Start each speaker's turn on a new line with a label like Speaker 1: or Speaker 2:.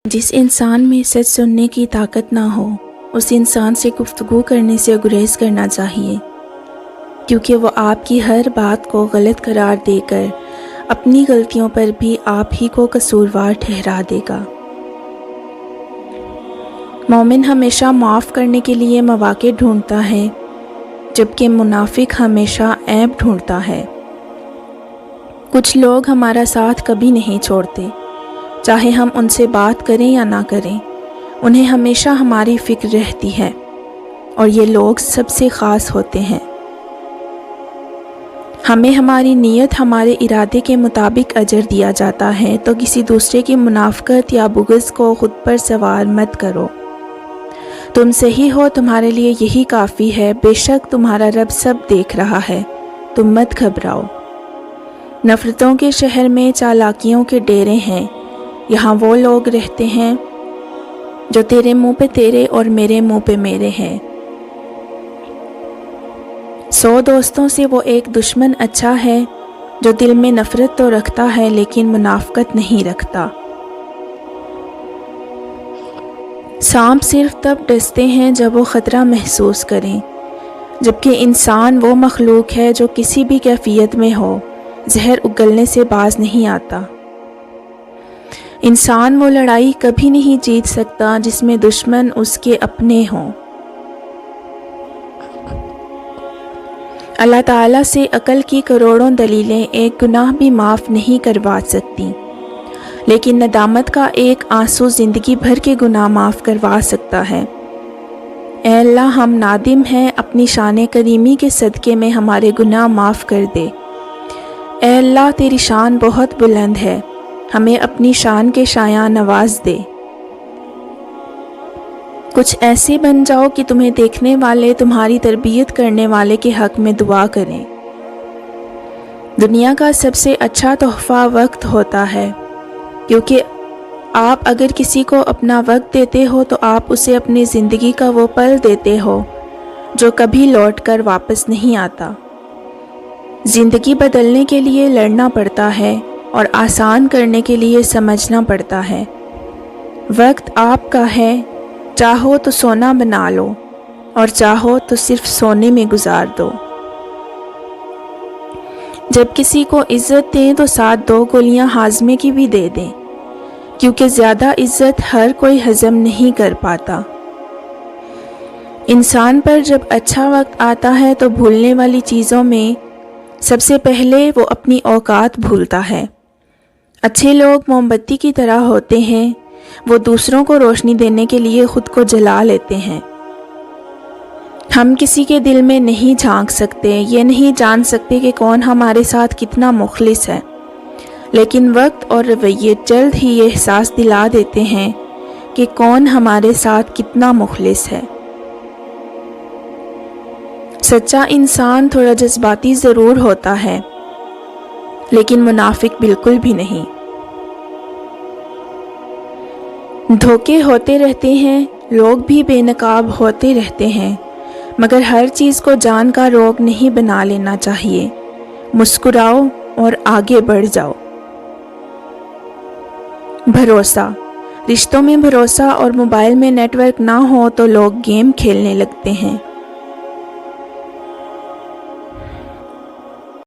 Speaker 1: جس انسان میں سچ سننے کی طاقت نہ ہو اس انسان سے گفتگو کرنے سے گریز کرنا چاہیے، کیونکہ وہ آپ کی ہر بات کو غلط قرار دے کر اپنی غلطیوں پر بھی آپ ہی کو قصوروار ٹھہرا دے گا۔ مومن ہمیشہ معاف کرنے کے لیے مواقع ڈھونڈتا ہے، جبکہ منافق ہمیشہ عیب ڈھونڈتا ہے۔ کچھ لوگ ہمارا ساتھ کبھی نہیں چھوڑتے، چاہے ہم ان سے بات کریں یا نہ کریں، انہیں ہمیشہ ہماری فکر رہتی ہے، اور یہ لوگ سب سے خاص ہوتے ہیں۔ ہمیں ہماری نیت ہمارے ارادے کے مطابق اجر دیا جاتا ہے، تو کسی دوسرے کی منافقت یا بغض کو خود پر سوار مت کرو۔ تم صحیح ہو، تمہارے لیے یہی کافی ہے، بے شک تمہارا رب سب دیکھ رہا ہے، تم مت گھبراؤ۔ نفرتوں کے شہر میں چالاکیوں کے ڈیرے ہیں، یہاں وہ لوگ رہتے ہیں جو تیرے منہ پہ تیرے اور میرے منہ پہ میرے ہیں۔ 100 دوستوں سے وہ ایک دشمن اچھا ہے جو دل میں نفرت تو رکھتا ہے لیکن منافقت نہیں رکھتا۔ سانپ صرف تب ڈستے ہیں جب وہ خطرہ محسوس کریں، جبکہ انسان وہ مخلوق ہے جو کسی بھی کیفیت میں ہو زہر اگلنے سے باز نہیں آتا۔ انسان وہ لڑائی کبھی نہیں جیت سکتا جس میں دشمن اس کے اپنے ہوں۔ اللہ تعالیٰ سے عقل کی کروڑوں دلیلیں ایک گناہ بھی معاف نہیں کروا سکتی، لیکن ندامت کا ایک آنسو زندگی بھر کے گناہ معاف کروا سکتا ہے۔ اے اللہ، ہم نادم ہیں، اپنی شان کریمی کے صدقے میں ہمارے گناہ معاف کر دے۔ اے اللہ، تیری شان بہت بلند ہے، ہمیں اپنی شان کے شایان نواز دے۔ کچھ ایسے بن جاؤ کہ تمہیں دیکھنے والے تمہاری تربیت کرنے والے کے حق میں دعا کریں۔ دنیا کا سب سے اچھا تحفہ وقت ہوتا ہے، کیونکہ آپ اگر کسی کو اپنا وقت دیتے ہو تو آپ اسے اپنی زندگی کا وہ پل دیتے ہو جو کبھی لوٹ کر واپس نہیں آتا۔ زندگی بدلنے کے لیے لڑنا پڑتا ہے اور آسان کرنے کے لیے سمجھنا پڑتا ہے۔ وقت آپ کا ہے، چاہو تو سونا بنا لو اور چاہو تو صرف سونے میں گزار دو۔ جب کسی کو عزت دیں تو ساتھ 2 گولیاں ہاضمے کی بھی دے دیں، کیونکہ زیادہ عزت ہر کوئی ہضم نہیں کر پاتا۔ انسان پر جب اچھا وقت آتا ہے تو بھولنے والی چیزوں میں سب سے پہلے وہ اپنی اوقات بھولتا ہے۔ اچھے لوگ موم بتی کی طرح ہوتے ہیں، وہ دوسروں کو روشنی دینے کے لیے خود کو جلا لیتے ہیں۔ ہم کسی کے دل میں نہیں جھانک سکتے، یہ نہیں جان سکتے کہ کون ہمارے ساتھ کتنا مخلص ہے، لیکن وقت اور رویے جلد ہی یہ احساس دلا دیتے ہیں کہ کون ہمارے ساتھ کتنا مخلص ہے۔ سچا انسان تھوڑا جذباتی ضرور ہوتا ہے، لیکن منافق بالکل بھی نہیں۔ دھوکے ہوتے رہتے ہیں، لوگ بھی بے نقاب ہوتے رہتے ہیں، مگر ہر چیز کو جان کا روگ نہیں بنا لینا چاہیے۔ مسکراؤ اور آگے بڑھ جاؤ۔ بھروسہ، رشتوں میں بھروسہ اور موبائل میں نیٹ ورک نہ ہو تو لوگ گیم کھیلنے لگتے ہیں۔